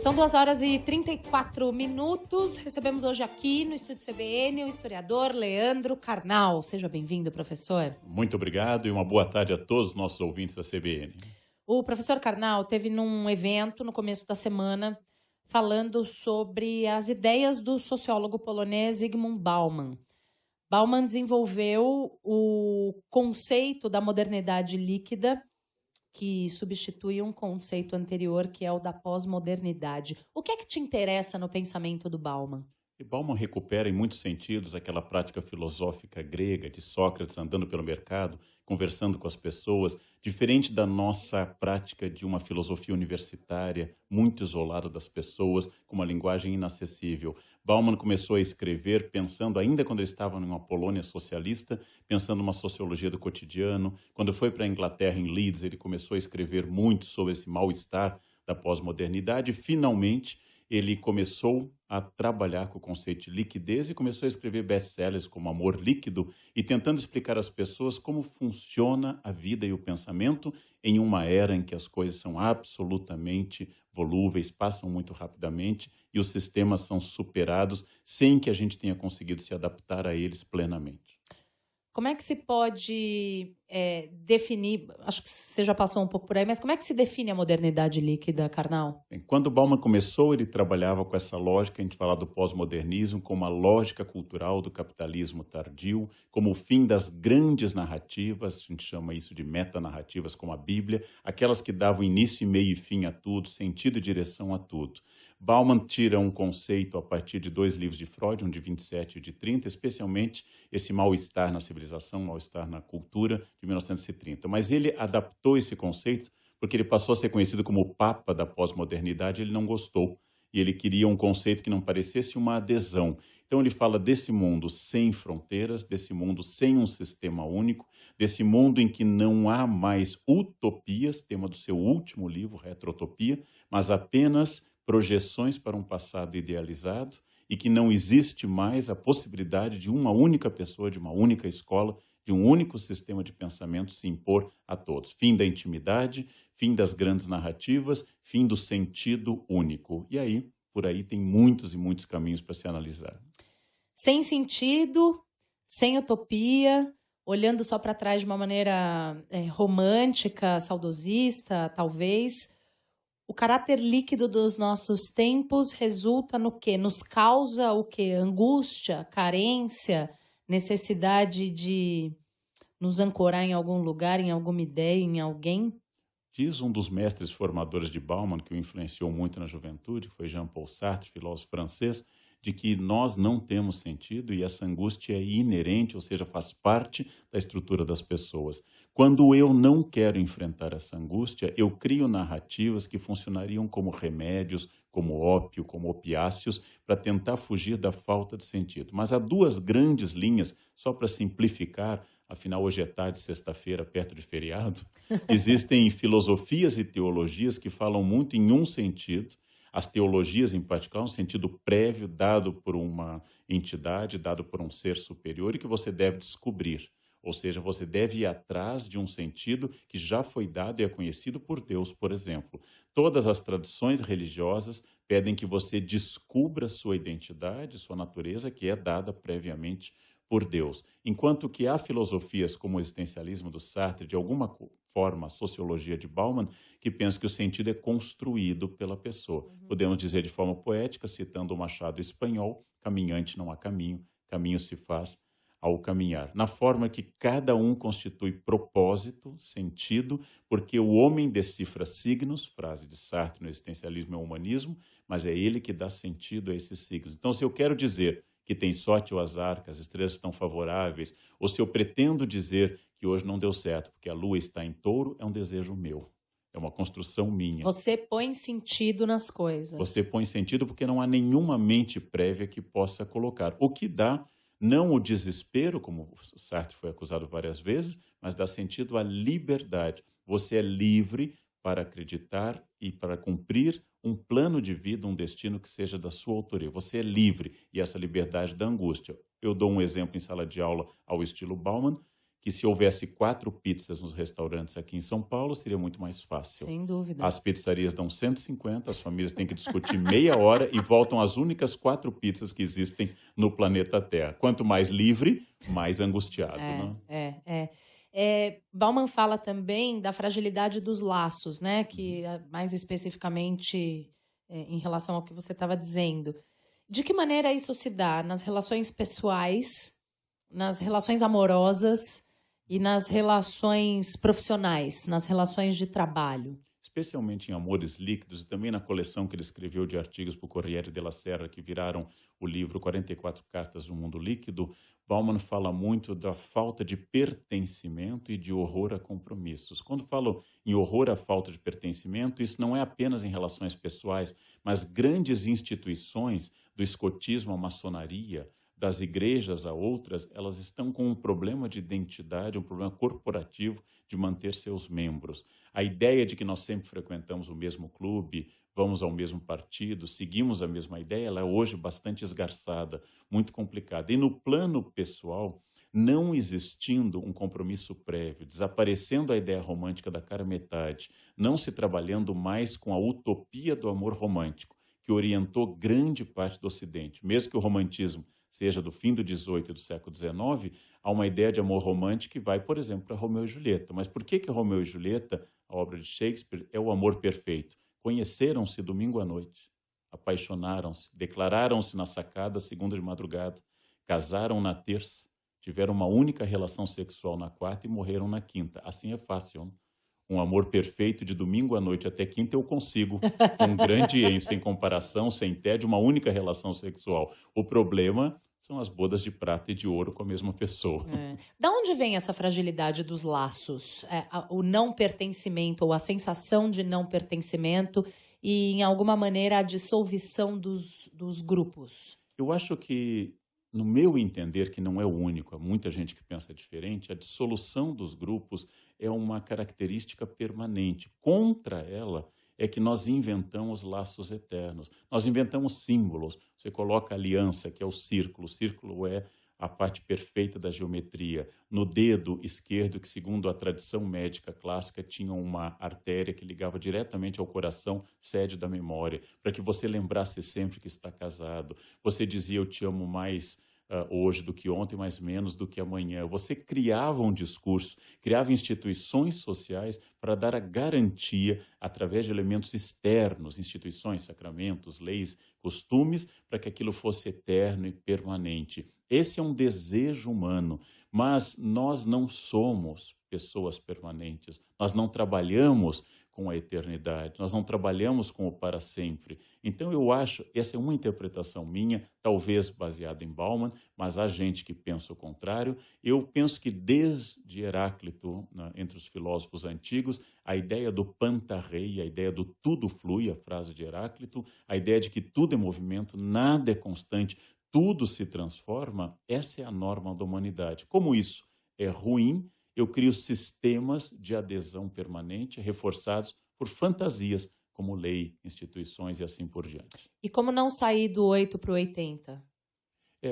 São 2h34. Recebemos hoje aqui no Estúdio CBN o historiador Leandro Carnal. Seja bem-vindo, professor. Muito obrigado e uma boa tarde a todos os nossos ouvintes da CBN. O professor Carnal teve num evento no começo da semana falando sobre as ideias do sociólogo polonês Zygmunt Bauman. Bauman desenvolveu o conceito da modernidade líquida, que substitui um conceito anterior, que é o da pós-modernidade. O que é que te interessa no pensamento do Bauman? E Bauman recupera, em muitos sentidos, aquela prática filosófica grega de Sócrates andando pelo mercado, conversando com as pessoas, diferente da nossa prática de uma filosofia universitária, muito isolada das pessoas, com uma linguagem inacessível. Bauman começou a escrever pensando, ainda quando ele estava em uma Polônia socialista, pensando numa sociologia do cotidiano. Quando foi para a Inglaterra, em Leeds, ele começou a escrever muito sobre esse mal-estar da pós-modernidade. Finalmente, ele começou a trabalhar com o conceito de liquidez e começou a escrever best-sellers como Amor Líquido e tentando explicar às pessoas como funciona a vida e o pensamento em uma era em que as coisas são absolutamente volúveis, passam muito rapidamente e os sistemas são superados sem que a gente tenha conseguido se adaptar a eles plenamente. Como é que se pode definir, acho que você já passou um pouco por aí, mas como é que se define a modernidade líquida, Carnal? Bem, quando Bauman começou, ele trabalhava com essa lógica, a gente fala do pós-modernismo, como a lógica cultural do capitalismo tardio, como o fim das grandes narrativas, a gente chama isso de metanarrativas, como a Bíblia, aquelas que davam início, meio e fim a tudo, sentido e direção a tudo. Bauman tira um conceito a partir de 2 livros de Freud, um de 27 e de 30, especialmente esse mal-estar na civilização, mal-estar na cultura, de 1930. Mas ele adaptou esse conceito porque ele passou a ser conhecido como o Papa da pós-modernidade, ele não gostou. E ele queria um conceito que não parecesse uma adesão. Então ele fala desse mundo sem fronteiras, desse mundo sem um sistema único, desse mundo em que não há mais utopias, tema do seu último livro, Retrotopia, mas apenas projeções para um passado idealizado e que não existe mais a possibilidade de uma única pessoa, de uma única escola, de um único sistema de pensamento se impor a todos. Fim da intimidade, fim das grandes narrativas, fim do sentido único. E aí, por aí, tem muitos e muitos caminhos para se analisar. Sem sentido, sem utopia, olhando só para trás de uma maneira romântica, saudosista, talvez. O caráter líquido dos nossos tempos resulta no quê? Nos causa o quê? Angústia, carência, necessidade de nos ancorar em algum lugar, em alguma ideia, em alguém? Diz um dos mestres formadores de Bauman, que o influenciou muito na juventude, que foi Jean-Paul Sartre, filósofo francês, de que nós não temos sentido e essa angústia é inerente, ou seja, faz parte da estrutura das pessoas. Quando eu não quero enfrentar essa angústia, eu crio narrativas que funcionariam como remédios, como ópio, como opiáceos, para tentar fugir da falta de sentido. Mas há 2 grandes linhas, só para simplificar, afinal hoje é tarde, sexta-feira, perto de feriado, existem filosofias e teologias que falam muito em um sentido, as teologias, em particular, um sentido prévio dado por uma entidade, dado por um ser superior e que você deve descobrir. Ou seja, você deve ir atrás de um sentido que já foi dado e é conhecido por Deus, por exemplo. Todas as tradições religiosas pedem que você descubra sua identidade, sua natureza, que é dada previamente por Deus. Enquanto que há filosofias como o existencialismo do Sartre, de alguma forma a sociologia de Bauman, que pensa que o sentido é construído pela pessoa. Podemos dizer de forma poética, citando o Machado espanhol, caminhante não há caminho, caminho se faz ao caminhar. Na forma que cada um constitui propósito, sentido, porque o homem decifra signos, frase de Sartre no existencialismo é o humanismo, mas é ele que dá sentido a esses signos. Então, se eu quero dizer que tem sorte ou azar, que as estrelas estão favoráveis, ou se eu pretendo dizer que hoje não deu certo porque a lua está em touro, é um desejo meu, é uma construção minha. Você põe sentido nas coisas. Você põe sentido porque não há nenhuma mente prévia que possa colocar. O que dá, não o desespero, como o Sartre foi acusado várias vezes, mas dá sentido à liberdade. Você é livre para acreditar e para cumprir um plano de vida, um destino que seja da sua autoria. Você é livre e essa liberdade da angústia. Eu dou um exemplo em sala de aula ao estilo Bauman, que se houvesse 4 pizzas nos restaurantes aqui em São Paulo, seria muito mais fácil. Sem dúvida. As pizzarias dão 150, as famílias têm que discutir meia hora e voltam às únicas 4 pizzas que existem no planeta Terra. Quanto mais livre, mais angustiado, né? Bauman fala também da fragilidade dos laços, né? Que mais especificamente em relação ao que você estava dizendo. De que maneira isso se dá nas relações pessoais, nas relações amorosas e nas relações profissionais, nas relações de trabalho? Especialmente em Amores Líquidos e também na coleção que ele escreveu de artigos para o Corriere della Sera, que viraram o livro 44 Cartas do Mundo Líquido, Bauman fala muito da falta de pertencimento e de horror a compromissos. Quando falo em horror à falta de pertencimento, isso não é apenas em relações pessoais, mas grandes instituições, do escotismo à maçonaria, das igrejas a outras, elas estão com um problema de identidade, um problema corporativo de manter seus membros. A ideia de que nós sempre frequentamos o mesmo clube, vamos ao mesmo partido, seguimos a mesma ideia, ela é hoje bastante esgarçada, muito complicada. E no plano pessoal, não existindo um compromisso prévio, desaparecendo a ideia romântica da cara metade, não se trabalhando mais com a utopia do amor romântico, que orientou grande parte do Ocidente. Mesmo que o romantismo seja do fim do XVIII e do século XIX, há uma ideia de amor romântico que vai, por exemplo, para Romeu e Julieta. Mas por que Romeu e Julieta, a obra de Shakespeare, é o amor perfeito? Conheceram-se domingo à noite, apaixonaram-se, declararam-se na sacada segunda de madrugada, casaram na terça, tiveram uma única relação sexual na quarta e morreram na quinta. Assim é fácil, né? Um amor perfeito de domingo à noite até quinta eu consigo, com grande ênfase, sem comparação, sem tédio, uma única relação sexual. O problema são as bodas de prata e de ouro com a mesma pessoa. Da onde vem essa fragilidade dos laços? O não pertencimento ou a sensação de não pertencimento e, em alguma maneira, a dissolução dos grupos? Eu acho que, no meu entender, que não é o único, há muita gente que pensa diferente, a dissolução dos grupos é uma característica permanente. Contra ela é que nós inventamos laços eternos. Nós inventamos símbolos. Você coloca a aliança, que é o círculo é a parte perfeita da geometria. No dedo esquerdo, que segundo a tradição médica clássica, tinha uma artéria que ligava diretamente ao coração, sede da memória, para que você lembrasse sempre que está casado. Você dizia, eu te amo mais hoje do que ontem, mas menos do que amanhã. Você criava um discurso, criava instituições sociais para dar a garantia, através de elementos externos, instituições, sacramentos, leis, costumes, para que aquilo fosse eterno e permanente. Esse é um desejo humano, mas nós não somos pessoas permanentes. Nós não trabalhamos com a eternidade, nós não trabalhamos com o para sempre. Então eu acho, essa é uma interpretação minha, talvez baseada em Bauman, mas há gente que pensa o contrário. Eu penso que desde Heráclito, né, entre os filósofos antigos, a ideia do pantarrei, a ideia do tudo flui, a frase de Heráclito, a ideia de que tudo é movimento, nada é constante, tudo se transforma, essa é a norma da humanidade. Como isso é ruim, eu crio sistemas de adesão permanente, reforçados por fantasias, como lei, instituições e assim por diante. E como não sair do 8 para o 80?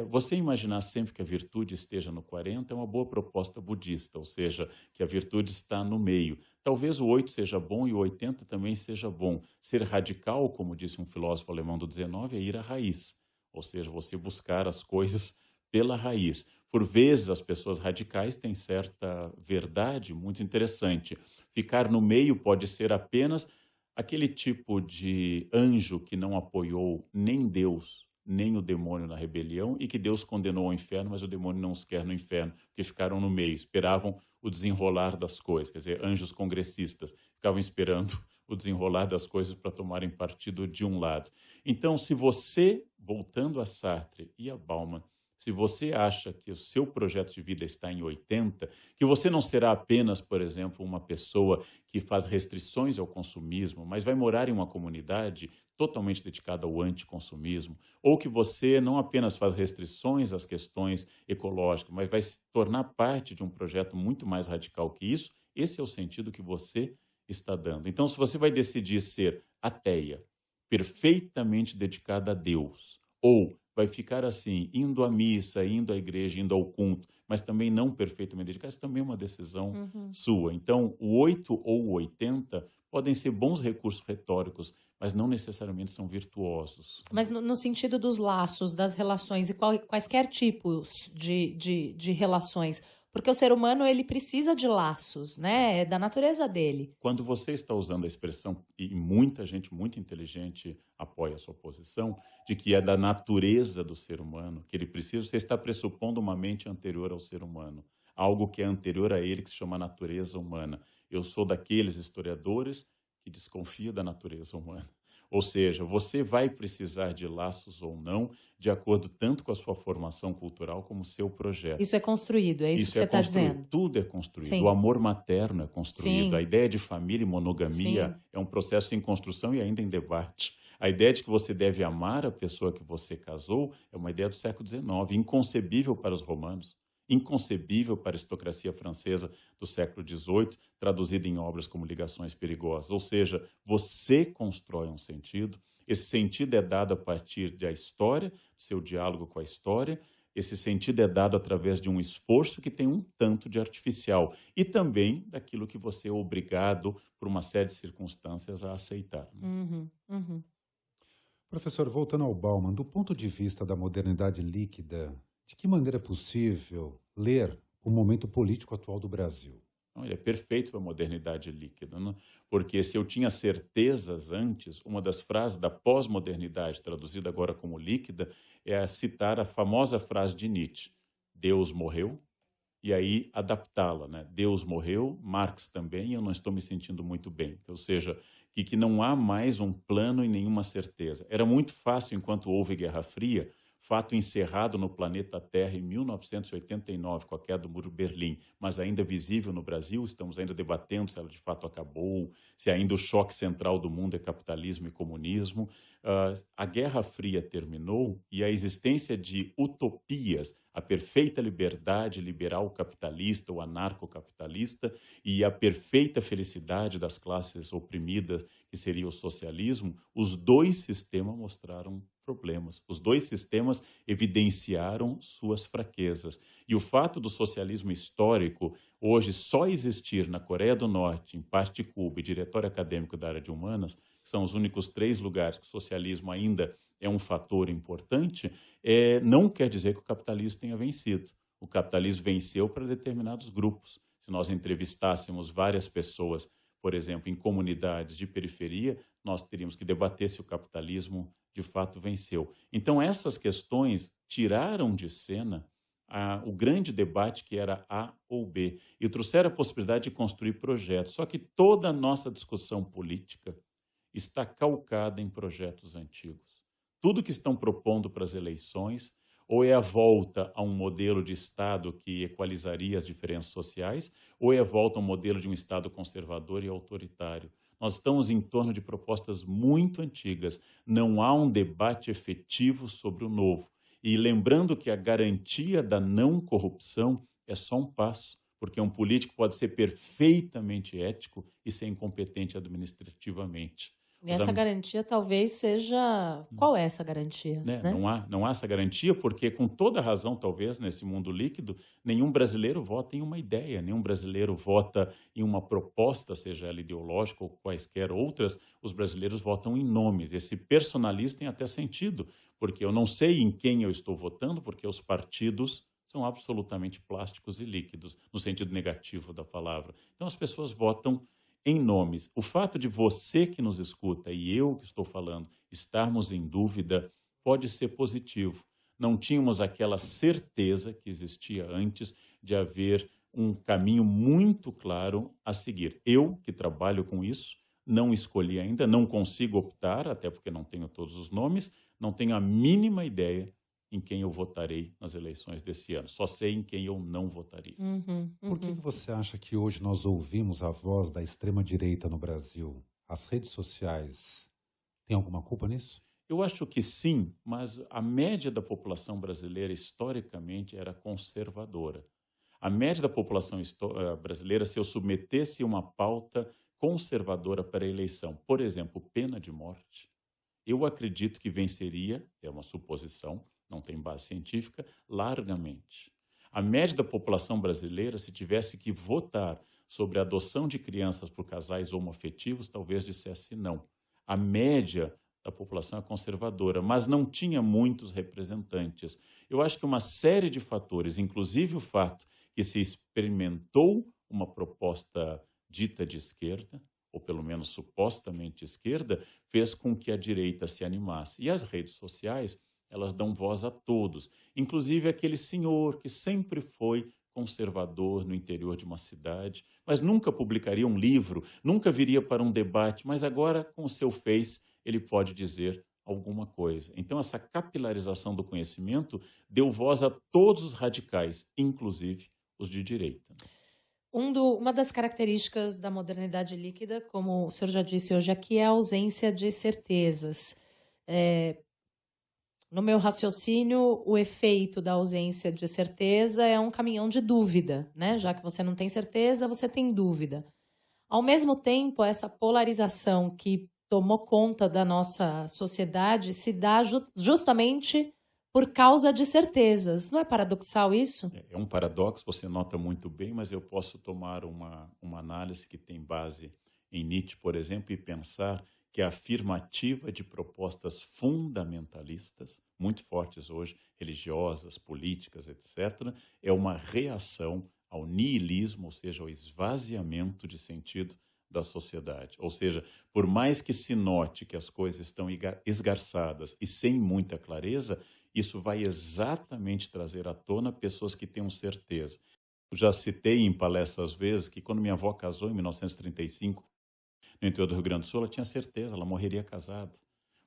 Você imaginar sempre que a virtude esteja no 40 é uma boa proposta budista, ou seja, que a virtude está no meio. Talvez o 8 seja bom e o 80 também seja bom. Ser radical, como disse um filósofo alemão do 19, é ir à raiz, ou seja, você buscar as coisas pela raiz. Por vezes, as pessoas radicais têm certa verdade muito interessante. Ficar no meio pode ser apenas aquele tipo de anjo que não apoiou nem Deus, nem o demônio na rebelião e que Deus condenou ao inferno, mas o demônio não os quer no inferno, porque ficaram no meio, esperavam o desenrolar das coisas. Quer dizer, anjos congressistas ficavam esperando o desenrolar das coisas para tomarem partido de um lado. Então, se você, voltando a Sartre e a Bauman, se você acha que o seu projeto de vida está em 80, que você não será apenas, por exemplo, uma pessoa que faz restrições ao consumismo, mas vai morar em uma comunidade totalmente dedicada ao anticonsumismo, ou que você não apenas faz restrições às questões ecológicas, mas vai se tornar parte de um projeto muito mais radical que isso, esse é o sentido que você está dando. Então, se você vai decidir ser ateia, perfeitamente dedicada a Deus, ou vai ficar assim, indo à missa, indo à igreja, indo ao culto, mas também não perfeitamente dedicado, isso também é uma decisão Uhum. sua. Então, o 8 ou o 80 podem ser bons recursos retóricos, mas não necessariamente são virtuosos. Mas no sentido dos laços, das relações e quaisquer tipos de relações. Porque o ser humano, ele precisa de laços, né? É da natureza dele. Quando você está usando a expressão, e muita gente muito inteligente apoia a sua posição, de que é da natureza do ser humano, que ele precisa, você está pressupondo uma mente anterior ao ser humano, algo que é anterior a ele, que se chama natureza humana. Eu sou daqueles historiadores que desconfia da natureza humana. Ou seja, você vai precisar de laços ou não, de acordo tanto com a sua formação cultural como o seu projeto. Isso é construído, é isso que Isso é você está construído, dizendo? tudo é construído. O Sim, amor materno é construído. A sim, ideia de família e monogamia sim. é um processo em construção e ainda em debate. A ideia de que você deve amar a pessoa que você casou é uma ideia do século XIX, inconcebível para os romanos, inconcebível para a aristocracia francesa do século XVIII, traduzida em obras como Ligações Perigosas. Ou seja, você constrói um sentido, esse sentido é dado a partir da história, do seu diálogo com a história. Esse sentido é dado através de um esforço que tem um tanto de artificial e também daquilo que você é obrigado, por uma série de circunstâncias, a aceitar. Uhum, uhum. Professor, voltando ao Bauman, do ponto de vista da modernidade líquida, de que maneira é possível ler o momento político atual do Brasil? Não, ele é perfeito para a modernidade líquida, né? Porque se eu tinha certezas antes, uma das frases da pós-modernidade, traduzida agora como líquida, é a citar a famosa frase de Nietzsche: Deus morreu, e aí adaptá-la, né? Deus morreu, Marx também, eu não estou me sentindo muito bem. Ou seja, que não há mais um plano e nenhuma certeza. Era muito fácil, enquanto houve Guerra Fria, fato encerrado no planeta Terra em 1989, com a queda do Muro de Berlim, mas ainda visível no Brasil, estamos ainda debatendo se ela de fato acabou, se ainda o choque central do mundo é capitalismo e comunismo. A Guerra Fria terminou e a existência de utopias, a perfeita liberdade liberal capitalista ou anarcocapitalista e a perfeita felicidade das classes oprimidas, que seria o socialismo, os dois sistemas mostraram problemas. Os dois sistemas evidenciaram suas fraquezas. E o fato do socialismo histórico hoje só existir na Coreia do Norte, em parte de Cuba e diretório acadêmico da área de humanas, que são os únicos 3 lugares que o socialismo ainda é um fator importante, não quer dizer que o capitalismo tenha vencido. O capitalismo venceu para determinados grupos. Se nós entrevistássemos várias pessoas, por exemplo, em comunidades de periferia, nós teríamos que debater se o capitalismo de fato venceu. Então, essas questões tiraram de cena o grande debate que era A ou B e trouxeram a possibilidade de construir projetos. Só que toda a nossa discussão política está calcada em projetos antigos. Tudo que estão propondo para as eleições ou é a volta a um modelo de Estado que equalizaria as diferenças sociais, ou é a volta a um modelo de um Estado conservador e autoritário. Nós estamos em torno de propostas muito antigas. Não há um debate efetivo sobre o novo. E lembrando que a garantia da não corrupção é só um passo, porque um político pode ser perfeitamente ético e ser incompetente administrativamente. E essa garantia talvez seja. Qual é essa garantia, Né? né? Não há essa garantia, porque, com toda razão, talvez, nesse mundo líquido, nenhum brasileiro vota em uma ideia, nenhum brasileiro vota em uma proposta, seja ela ideológica ou quaisquer outras, os brasileiros votam em nomes. Esse personalismo tem até sentido, porque eu não sei em quem eu estou votando, porque os partidos são absolutamente plásticos e líquidos, no sentido negativo da palavra. Então, as pessoas votam em nomes. O fato de você que nos escuta e eu que estou falando estarmos em dúvida pode ser positivo. Não tínhamos aquela certeza que existia antes de haver um caminho muito claro a seguir. Eu, que trabalho com isso, não escolhi ainda, não consigo optar, até porque não tenho todos os nomes, não tenho a mínima ideia em quem eu votarei nas eleições desse ano. Só sei em quem eu não votaria. Por que você acha que hoje nós ouvimos a voz da extrema-direita no Brasil? As redes sociais têm alguma culpa nisso? Eu acho que sim, mas a média da população brasileira, historicamente, era conservadora. A média da população brasileira, se eu submetesse uma pauta conservadora para a eleição, por exemplo, pena de morte, eu acredito que venceria, é uma suposição, não tem base científica, largamente. A média da população brasileira, se tivesse que votar sobre a adoção de crianças por casais homoafetivos, talvez dissesse não. A média da população é conservadora, mas não tinha muitos representantes. Eu acho que uma série de fatores, inclusive o fato que se experimentou uma proposta dita de esquerda, ou pelo menos supostamente esquerda, fez com que a direita se animasse. E as redes sociais, elas dão voz a todos, inclusive aquele senhor que sempre foi conservador no interior de uma cidade, mas nunca publicaria um livro, nunca viria para um debate, mas agora, com o seu Face, ele pode dizer alguma coisa. Então, essa capilarização do conhecimento deu voz a todos os radicais, inclusive os de direita. Uma das características da modernidade líquida, como o senhor já disse hoje aqui, é a ausência de certezas. No meu raciocínio, o efeito da ausência de certeza é um caminhão de dúvida, né? Já que você não tem certeza, você tem dúvida. Ao mesmo tempo, essa polarização que tomou conta da nossa sociedade se dá justamente por causa de certezas. Não é paradoxal isso? É um paradoxo, você nota muito bem, mas eu posso tomar uma análise que tem base em Nietzsche, por exemplo, e pensar que a afirmativa de propostas fundamentalistas, muito fortes hoje, religiosas, políticas, etc., é uma reação ao niilismo, ou seja, ao esvaziamento de sentido da sociedade. Ou seja, por mais que se note que as coisas estão esgarçadas e sem muita clareza, isso vai exatamente trazer à tona pessoas que tenham certeza. Eu já citei em palestras às vezes que quando minha avó casou em 1935, no interior do Rio Grande do Sul, ela tinha certeza, ela morreria casada.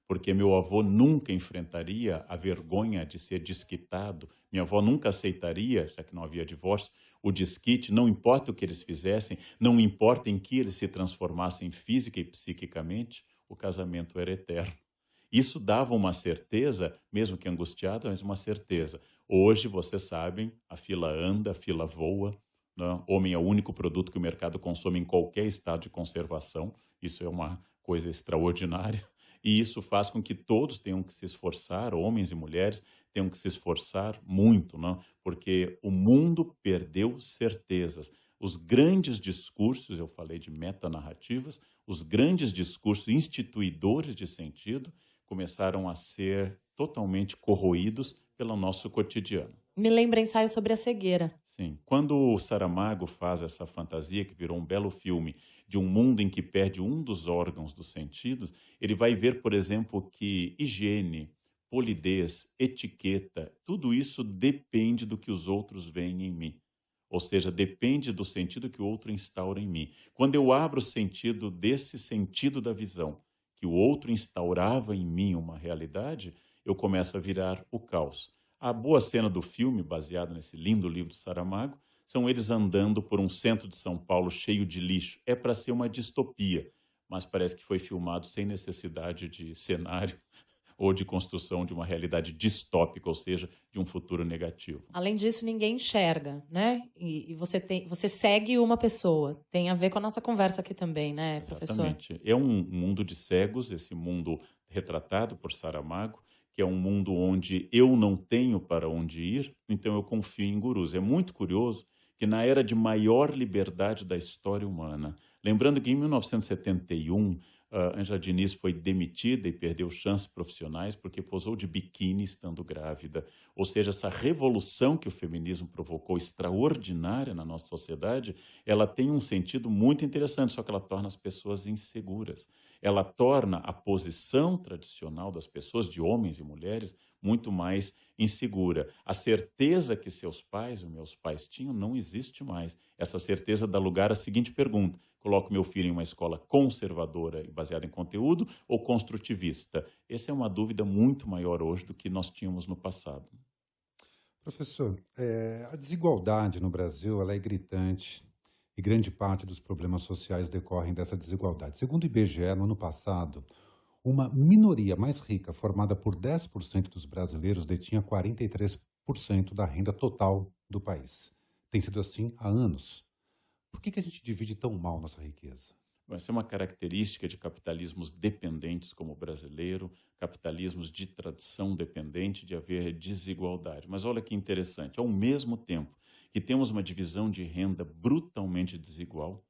Porque meu avô nunca enfrentaria a vergonha de ser desquitado, minha avó nunca aceitaria, já que não havia divórcio, o desquite, não importa o que eles fizessem, não importa em que eles se transformassem física e psiquicamente, o casamento era eterno. Isso dava uma certeza, mesmo que angustiada, mas uma certeza. Hoje, vocês sabem, a fila anda, a fila voa, né? Homem é o único produto que o mercado consome em qualquer estado de conservação. Isso é uma coisa extraordinária. E isso faz com que todos tenham que se esforçar, homens e mulheres, tenham que se esforçar muito, né? Porque o mundo perdeu certezas. Os grandes discursos, eu falei de metanarrativas, os grandes discursos instituidores de sentido começaram a ser totalmente corroídos pelo nosso cotidiano. Me lembra ensaio sobre a cegueira. Sim. Quando o Saramago faz essa fantasia, que virou um belo filme, de um mundo em que perde um dos órgãos dos sentidos, ele vai ver, por exemplo, que higiene, polidez, etiqueta, tudo isso depende do que os outros veem em mim. Ou seja, depende do sentido que o outro instaura em mim. Quando eu abro o sentido desse sentido da visão, que o outro instaurava em mim uma realidade, eu começo a virar o caos. A boa cena do filme, baseado nesse lindo livro do Saramago, são eles andando por um centro de São Paulo cheio de lixo. É para ser uma distopia, mas parece que foi filmado sem necessidade de cenário ou de construção de uma realidade distópica, ou seja, de um futuro negativo. Além disso, ninguém enxerga, né? E você segue uma pessoa. Tem a ver com a nossa conversa aqui também, né, professor? Exatamente. É um mundo de cegos, esse mundo retratado por Saramago, que é um mundo onde eu não tenho para onde ir, então eu confio em gurus. É muito curioso que na era de maior liberdade da história humana, lembrando que em 1971, Ângela Diniz foi demitida e perdeu chances profissionais porque posou de biquíni estando grávida. Ou seja, essa revolução que o feminismo provocou, extraordinária na nossa sociedade, ela tem um sentido muito interessante, só que ela torna as pessoas inseguras. Ela torna a posição tradicional das pessoas, de homens e mulheres, muito mais insegura. A certeza que seus pais, os meus pais, tinham, não existe mais. Essa certeza dá lugar à seguinte pergunta: coloco meu filho em uma escola conservadora e baseada em conteúdo ou construtivista? Essa é uma dúvida muito maior hoje do que nós tínhamos no passado. Professor, a desigualdade no Brasil ela é gritante e grande parte dos problemas sociais decorrem dessa desigualdade. Segundo o IBGE, no ano passado, uma minoria mais rica, formada por 10% dos brasileiros, detinha 43% da renda total do país. Tem sido assim há anos. Por que a gente divide tão mal nossa riqueza? Essa é uma característica de capitalismos dependentes como o brasileiro, capitalismos de tradição dependente, de haver desigualdade. Mas olha que interessante, ao mesmo tempo que temos uma divisão de renda brutalmente desigual,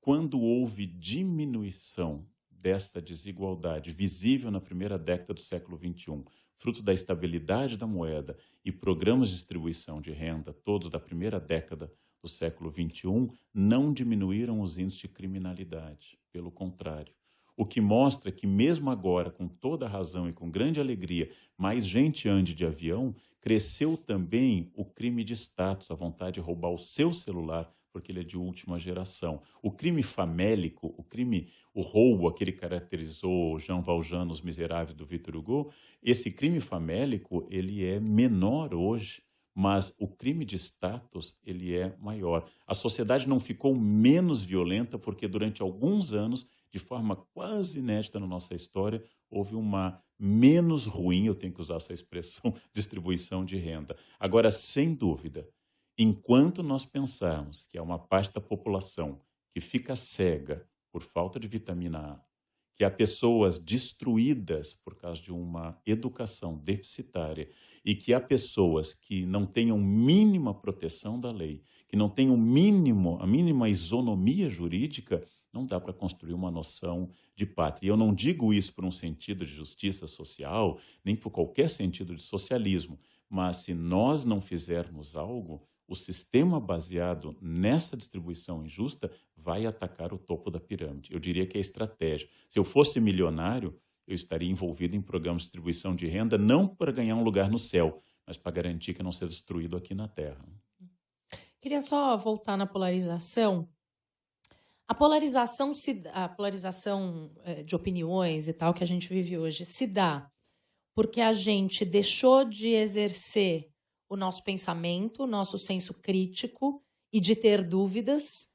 quando houve diminuição desta desigualdade visível na primeira década do século XXI, fruto da estabilidade da moeda e programas de distribuição de renda, todos da primeira década do século XXI, não diminuíram os índices de criminalidade. Pelo contrário. O que mostra que, mesmo agora, com toda razão e com grande alegria, mais gente ande de avião, cresceu também o crime de status, a vontade de roubar o seu celular, porque ele é de última geração. O crime famélico, o roubo, aquele que caracterizou Jean Valjean nos Miseráveis do Victor Hugo, esse crime famélico, ele é menor hoje, mas o crime de status, ele é maior. A sociedade não ficou menos violenta porque durante alguns anos, de forma quase inédita na nossa história, houve uma menos ruim, eu tenho que usar essa expressão, distribuição de renda. Agora, sem dúvida, enquanto nós pensarmos que há uma parte da população que fica cega por falta de vitamina A, que há pessoas destruídas por causa de uma educação deficitária e que há pessoas que não tenham mínima proteção da lei, que não tenham a mínima isonomia jurídica, não dá para construir uma noção de pátria. E eu não digo isso por um sentido de justiça social, nem por qualquer sentido de socialismo, mas se nós não fizermos algo, o sistema baseado nessa distribuição injusta vai atacar o topo da pirâmide. Eu diria que é estratégia. Se eu fosse milionário, eu estaria envolvido em programas de distribuição de renda, não para ganhar um lugar no céu, mas para garantir que não seja destruído aqui na Terra. Queria só voltar na polarização. A polarização de opiniões e tal que a gente vive hoje se dá porque a gente deixou de exercer o nosso pensamento, o nosso senso crítico e de ter dúvidas,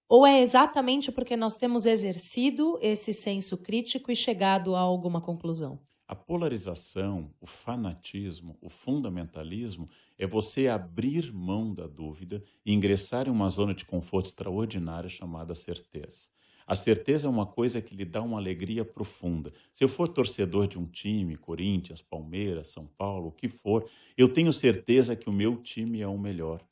ou é exatamente porque nós temos exercido esse senso crítico e chegado a alguma conclusão? A polarização, o fanatismo, o fundamentalismo é você abrir mão da dúvida e ingressar em uma zona de conforto extraordinária chamada certeza. A certeza é uma coisa que lhe dá uma alegria profunda. Se eu for torcedor de um time, Corinthians, Palmeiras, São Paulo, o que for, eu tenho certeza que o meu time é o melhor.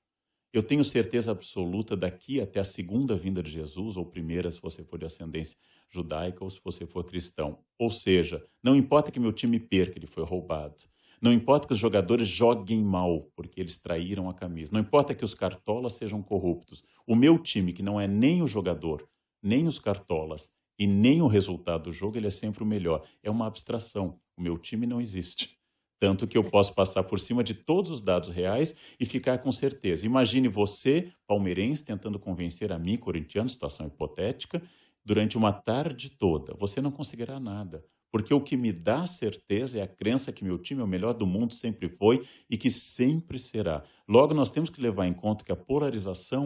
Eu tenho certeza absoluta daqui até a segunda vinda de Jesus, ou primeira se você for de ascendência judaica ou se você for cristão. Ou seja, não importa que meu time perca, ele foi roubado. Não importa que os jogadores joguem mal, porque eles traíram a camisa. Não importa que os cartolas sejam corruptos. O meu time, que não é nem o jogador, nem os cartolas e nem o resultado do jogo, ele é sempre o melhor. É uma abstração. O meu time não existe. Tanto que eu posso passar por cima de todos os dados reais e ficar com certeza. Imagine você, palmeirense, tentando convencer a mim, corintiano, situação hipotética, durante uma tarde toda. Você não conseguirá nada. Porque o que me dá certeza é a crença que meu time é o melhor do mundo, sempre foi e que sempre será. Logo, nós temos que levar em conta que a polarização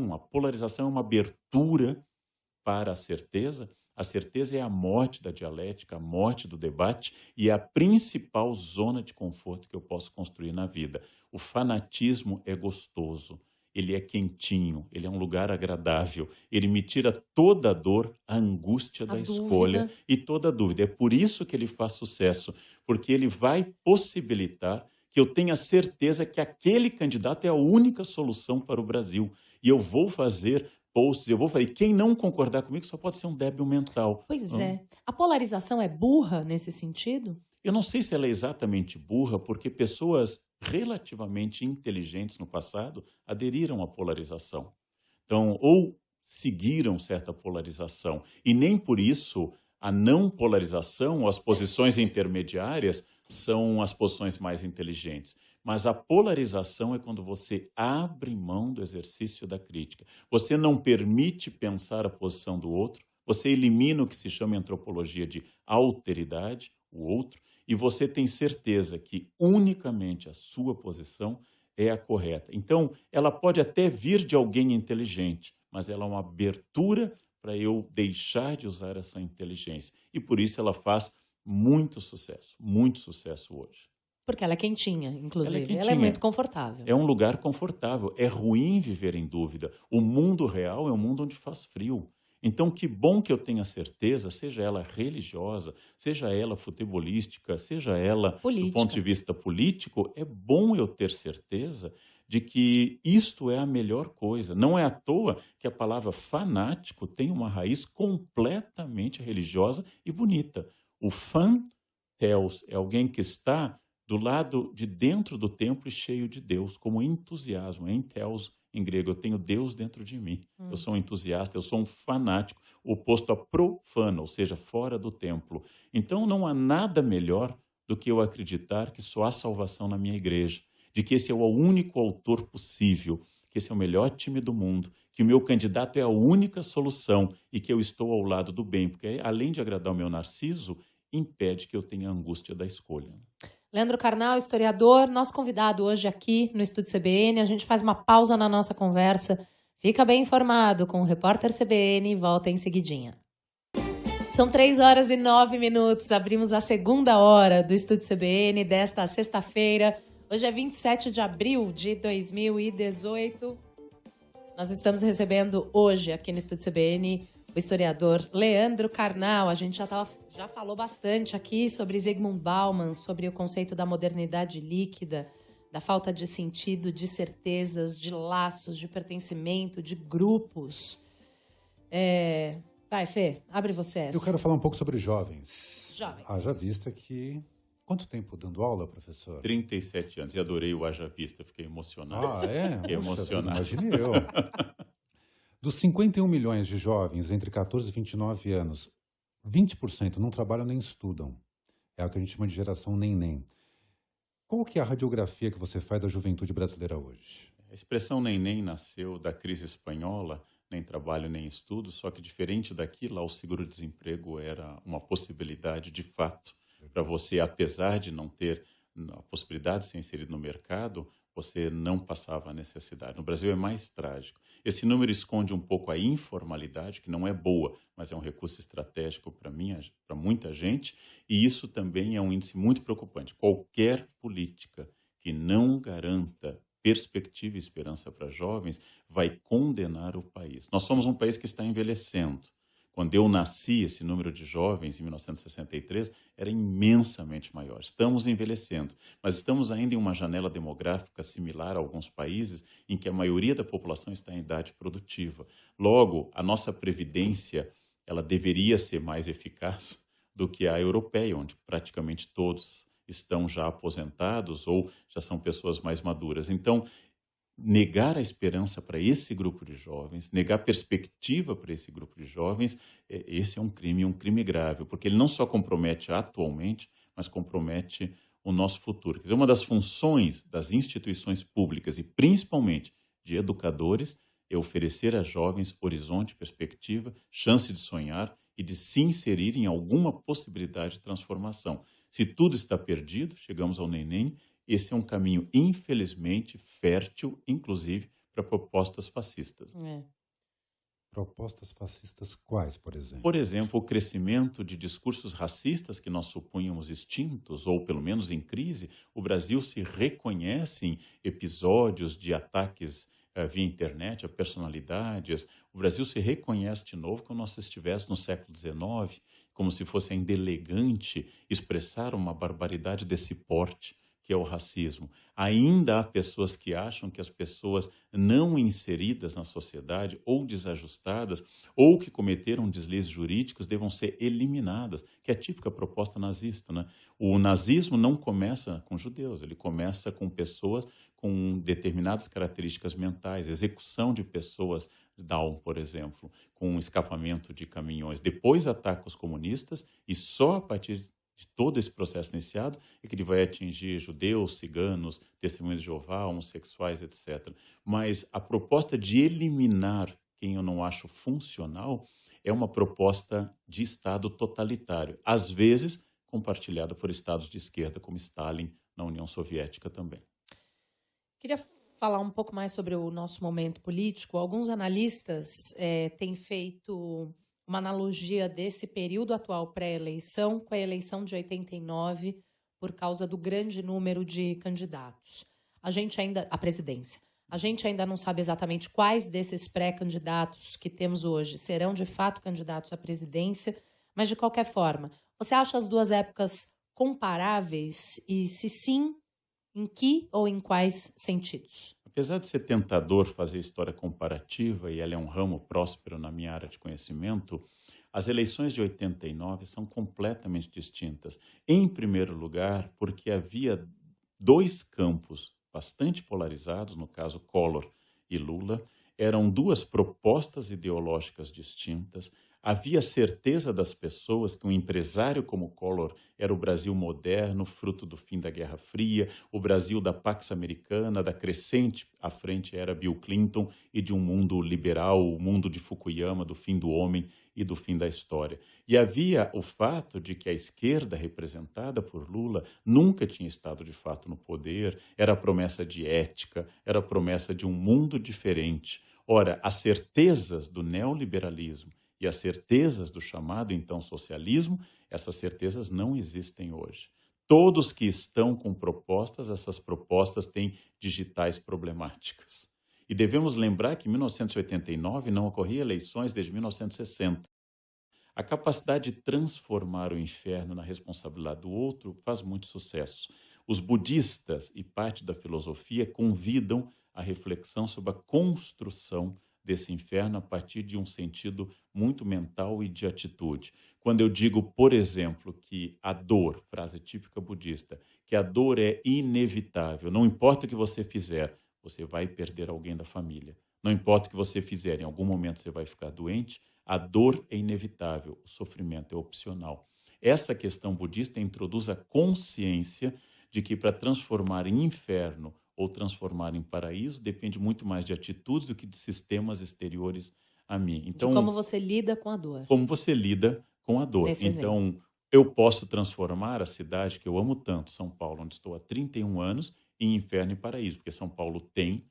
é uma abertura para a certeza é a morte da dialética, a morte do debate e é a principal zona de conforto que eu posso construir na vida. O fanatismo é gostoso, ele é quentinho, ele é um lugar agradável, ele me tira toda a dor, a angústia da escolha e toda a dúvida. É por isso que ele faz sucesso, porque ele vai possibilitar que eu tenha certeza que aquele candidato é a única solução para o Brasil. E eu vou fazer posts, eu vou falar, e quem não concordar comigo só pode ser um débil mental. Pois é. A polarização é burra nesse sentido? Eu não sei se ela é exatamente burra, porque pessoas relativamente inteligentes no passado aderiram à polarização. Então, ou seguiram certa polarização. E nem por isso a não polarização, ou as posições intermediárias, são as posições mais inteligentes. Mas a polarização é quando você abre mão do exercício da crítica. Você não permite pensar a posição do outro, você elimina o que se chama em antropologia de alteridade, o outro, e você tem certeza que unicamente a sua posição é a correta. Então, ela pode até vir de alguém inteligente, mas ela é uma abertura para eu deixar de usar essa inteligência. E por isso ela faz muito sucesso hoje. Porque ela é quentinha, inclusive. Ela é muito confortável. É um lugar confortável. É ruim viver em dúvida. O mundo real é um mundo onde faz frio. Então, que bom que eu tenha certeza, seja ela religiosa, seja ela futebolística, seja ela do ponto de Política. vista político, é bom eu ter certeza de que isto é a melhor coisa. Não é à toa que a palavra fanático tem uma raiz completamente religiosa e bonita. O fan theos é alguém que está do lado de dentro do templo e cheio de Deus, como entusiasmo, em theos em grego, eu tenho Deus dentro de mim. Eu sou um entusiasta, eu sou um fanático, oposto a profano, ou seja, fora do templo. Então não há nada melhor do que eu acreditar que só há salvação na minha igreja, de que esse é o único autor possível, que esse é o melhor time do mundo, que o meu candidato é a única solução e que eu estou ao lado do bem, porque além de agradar o meu narciso, impede que eu tenha a angústia da escolha. Leandro Carnal, historiador, nosso convidado hoje aqui no Estúdio CBN. A gente faz uma pausa na nossa conversa. Fica bem informado com o repórter CBN e volta em seguidinha. São 3h09. Abrimos a segunda hora do Estúdio CBN desta sexta-feira. Hoje é 27 de abril de 2018. Nós estamos recebendo hoje aqui no Estúdio CBN o historiador Leandro Carnal. A gente já falou bastante aqui sobre Zygmunt Bauman, sobre o conceito da modernidade líquida, da falta de sentido, de certezas, de laços, de pertencimento, de grupos. Vai, Fê, abre você essa. Eu quero falar um pouco sobre jovens. Jovens. Haja vista que... Quanto tempo dando aula, professor? 37 anos. E adorei o haja vista, fiquei emocionado. Ah, é? Fiquei emocionado. Imagine eu. Dos 51 milhões de jovens entre 14 e 29 anos, 20% não trabalham nem estudam. É o que a gente chama de geração neném. Qual que é a radiografia que você faz da juventude brasileira hoje? A expressão neném nasceu da crise espanhola, nem trabalho nem estudo, só que diferente daqui, lá o seguro-desemprego era uma possibilidade de fato para você, apesar de não ter a possibilidade de ser inserido no mercado, você não passava a necessidade. No Brasil é mais trágico. Esse número esconde um pouco a informalidade, que não é boa, mas é um recurso estratégico para muita gente, e isso também é um índice muito preocupante. Qualquer política que não garanta perspectiva e esperança para jovens vai condenar o país. Nós somos um país que está envelhecendo. Quando eu nasci, esse número de jovens, em 1963, era imensamente maior. Estamos envelhecendo, mas estamos ainda em uma janela demográfica similar a alguns países em que a maioria da população está em idade produtiva. Logo, a nossa previdência ela deveria ser mais eficaz do que a europeia, onde praticamente todos estão já aposentados ou já são pessoas mais maduras. Então, negar a esperança para esse grupo de jovens, negar perspectiva para esse grupo de jovens, esse é um crime grave, porque ele não só compromete atualmente, mas compromete o nosso futuro. Quer dizer, uma das funções das instituições públicas e principalmente de educadores é oferecer a jovens horizonte, perspectiva, chance de sonhar e de se inserir em alguma possibilidade de transformação. Se tudo está perdido, chegamos ao neném. Esse é um caminho, infelizmente, fértil, inclusive, para propostas fascistas. Propostas fascistas quais, por exemplo? Por exemplo, o crescimento de discursos racistas que nós supunhamos extintos, ou pelo menos em crise. O Brasil se reconhece em episódios de ataques via internet a personalidades. O Brasil se reconhece de novo como nós estivéssemos no século XIX, como se fosse ainda elegante expressar uma barbaridade desse porte, que é o racismo. Ainda há pessoas que acham que as pessoas não inseridas na sociedade ou desajustadas ou que cometeram deslizes jurídicos devam ser eliminadas, que é a típica proposta nazista, né? O nazismo não começa com judeus, ele começa com pessoas com determinadas características mentais, execução de pessoas Down, por exemplo, com escapamento de caminhões. Depois ataca os comunistas e só a partir de todo esse processo iniciado é que ele vai atingir judeus, ciganos, testemunhas de Jeová, homossexuais, etc. Mas a proposta de eliminar quem eu não acho funcional é uma proposta de Estado totalitário, às vezes compartilhada por estados de esquerda, como Stalin na União Soviética também. Queria falar um pouco mais sobre o nosso momento político. Alguns analistas têm feito uma analogia desse período atual pré-eleição com a eleição de 89 por causa do grande número de candidatos. A presidência. A gente ainda não sabe exatamente quais desses pré-candidatos que temos hoje serão de fato candidatos à presidência, mas de qualquer forma, você acha as duas épocas comparáveis e, se sim, em que ou em quais sentidos? Apesar de ser tentador fazer história comparativa, e ela é um ramo próspero na minha área de conhecimento, as eleições de 89 são completamente distintas. Em primeiro lugar, porque havia dois campos bastante polarizados, no caso Collor e Lula, eram duas propostas ideológicas distintas. Havia certeza das pessoas que um empresário como Collor era o Brasil moderno, fruto do fim da Guerra Fria, o Brasil da Pax Americana, da crescente à frente era Bill Clinton e de um mundo liberal, o mundo de Fukuyama, do fim do homem e do fim da história. E havia o fato de que a esquerda, representada por Lula, nunca tinha estado de fato no poder, era a promessa de ética, era a promessa de um mundo diferente. Ora, as certezas do neoliberalismo e as certezas do chamado, então, socialismo, essas certezas não existem hoje. Todos que estão com propostas, essas propostas têm digitais problemáticas. E devemos lembrar que em 1989 não ocorria eleições desde 1960. A capacidade de transformar o inferno na responsabilidade do outro faz muito sucesso. Os budistas e parte da filosofia convidam a reflexão sobre a construção desse inferno a partir de um sentido muito mental e de atitude. Quando eu digo, por exemplo, que a dor, frase típica budista, que a dor é inevitável, não importa o que você fizer, você vai perder alguém da família. Não importa o que você fizer, em algum momento você vai ficar doente, a dor é inevitável, o sofrimento é opcional. Essa questão budista introduz a consciência de que para transformar em inferno ou transformar em paraíso depende muito mais de atitudes do que de sistemas exteriores a mim. De como você lida com a dor. Como você lida com a dor. Nesse exemplo. Então, eu posso transformar a cidade que eu amo tanto, São Paulo, onde estou há 31 anos, em inferno e paraíso, porque São Paulo tem,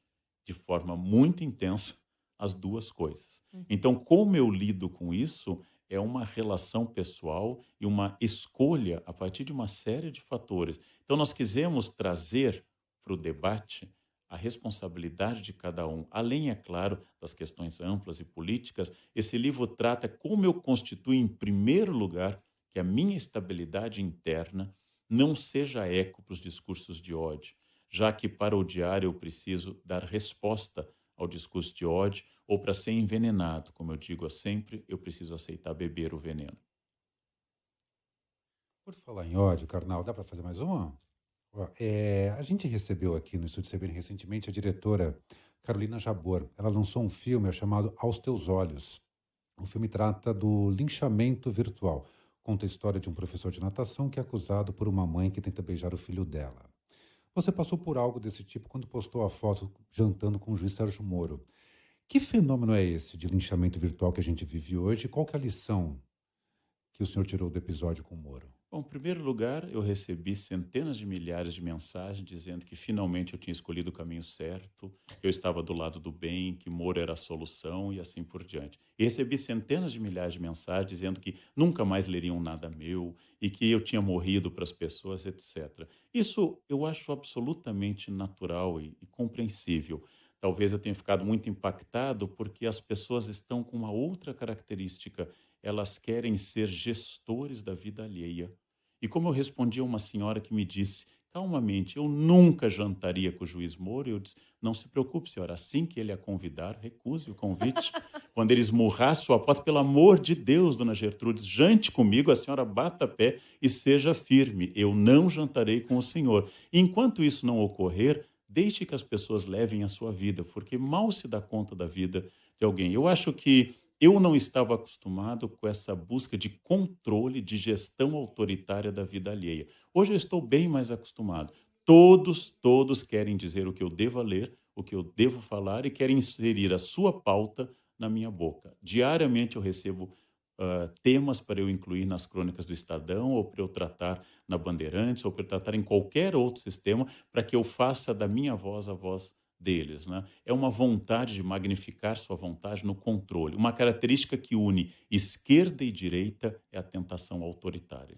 de forma muito intensa, as duas coisas. Então, como eu lido com isso é uma relação pessoal e uma escolha a partir de uma série de fatores. Então, nós quisemos trazer para o debate a responsabilidade de cada um, além, é claro, das questões amplas e políticas. Esse livro trata como eu constituo, em primeiro lugar, que a minha estabilidade interna não seja eco para os discursos de ódio, já que para odiar eu preciso dar resposta ao discurso de ódio, ou para ser envenenado, como eu digo sempre, eu preciso aceitar beber o veneno. Por falar em ódio, Karnal, dá para fazer mais uma? A gente recebeu aqui no Estúdio CBN recentemente a diretora Carolina Jabor. Ela lançou um filme chamado Aos Teus Olhos. O filme trata do linchamento virtual. Conta a história de um professor de natação que é acusado por uma mãe que tenta beijar o filho dela. Você passou por algo desse tipo quando postou a foto jantando com o juiz Sérgio Moro. Que fenômeno é esse de linchamento virtual que a gente vive hoje? Qual que é a lição que o senhor tirou do episódio com o Moro? Bom, em primeiro lugar, eu recebi centenas de milhares de mensagens dizendo que finalmente eu tinha escolhido o caminho certo, que eu estava do lado do bem, que Moro era a solução e assim por diante. E recebi centenas de milhares de mensagens dizendo que nunca mais leriam nada meu e que eu tinha morrido para as pessoas, etc. Isso eu acho absolutamente natural e compreensível. Talvez eu tenha ficado muito impactado porque as pessoas estão com uma outra característica. Elas querem ser gestores da vida alheia. E como eu respondi a uma senhora que me disse, calmamente, eu nunca jantaria com o juiz Moro, eu disse, não se preocupe, senhora, assim que ele a convidar, recuse o convite. Quando ele esmurrar sua porta, pelo amor de Deus, dona Gertrudes, jante comigo, a senhora bata pé e seja firme. Eu não jantarei com o senhor. Enquanto isso não ocorrer, deixe que as pessoas levem a sua vida, porque mal se dá conta da vida de alguém. Eu acho que eu não estava acostumado com essa busca de controle, de gestão autoritária da vida alheia. Hoje eu estou bem mais acostumado. Todos querem dizer o que eu devo ler, o que eu devo falar e querem inserir a sua pauta na minha boca. Diariamente eu recebo temas para eu incluir nas crônicas do Estadão, ou para eu tratar na Bandeirantes, ou para eu tratar em qualquer outro sistema, para que eu faça da minha voz a voz deles. Né? É uma vontade de magnificar sua vontade no controle. Uma característica que une esquerda e direita é a tentação autoritária.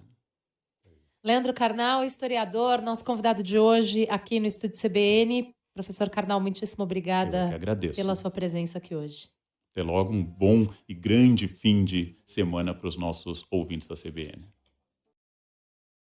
Leandro Carnal, historiador, nosso convidado de hoje aqui no Estúdio CBN. Professor Karnal, muitíssimo Eu que obrigada agradeço. pela sua presença aqui hoje. Até logo, um bom e grande fim de semana para os nossos ouvintes da CBN.